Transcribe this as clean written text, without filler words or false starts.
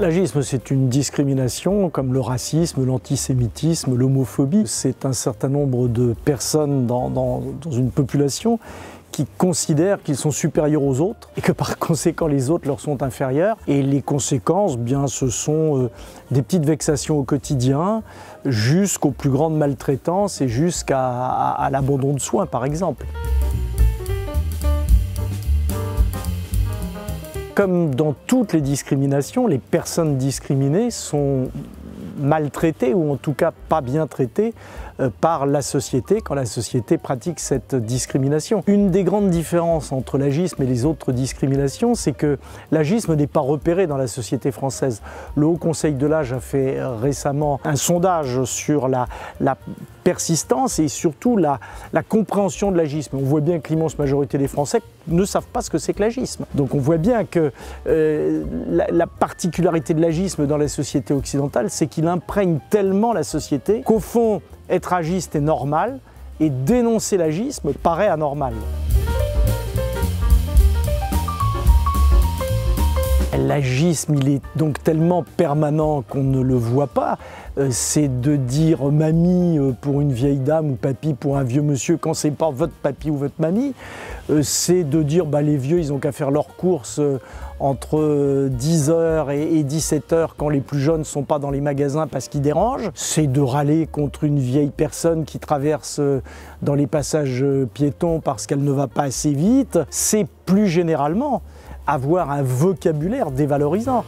L'agisme, c'est une discrimination comme le racisme, l'antisémitisme, l'homophobie. C'est un certain nombre de personnes dans une population qui considèrent qu'ils sont supérieurs aux autres et que par conséquent les autres leur sont inférieurs. Et les conséquences, bien, ce sont des petites vexations au quotidien jusqu'aux plus grandes maltraitances et jusqu'à l'abandon de soins, par exemple. Comme dans toutes les discriminations, les personnes discriminées sont maltraitées ou en tout cas pas bien traitées par la société quand la société pratique cette discrimination. Une des grandes différences entre l'agisme et les autres discriminations, c'est que l'agisme n'est pas repéré dans la société française. Le Haut Conseil de l'âge a fait récemment un sondage sur la persistance et surtout la compréhension de l'agisme. On voit bien que l'immense majorité des Français ne savent pas ce que c'est que l'agisme. Donc on voit bien que la particularité de l'agisme dans la société occidentale, c'est qu'il imprègne tellement la société qu'au fond, être agiste est normal et dénoncer l'agisme paraît anormal. L'agisme, il est donc tellement permanent qu'on ne le voit pas. C'est de dire mamie pour une vieille dame ou papy pour un vieux monsieur quand c'est pas votre papy ou votre mamie. C'est de dire les vieux, ils ont qu'à faire leurs courses entre 10h et 17h quand les plus jeunes ne sont pas dans les magasins parce qu'ils dérangent. C'est de râler contre une vieille personne qui traverse dans les passages piétons parce qu'elle ne va pas assez vite. C'est plus généralement avoir un vocabulaire dévalorisant.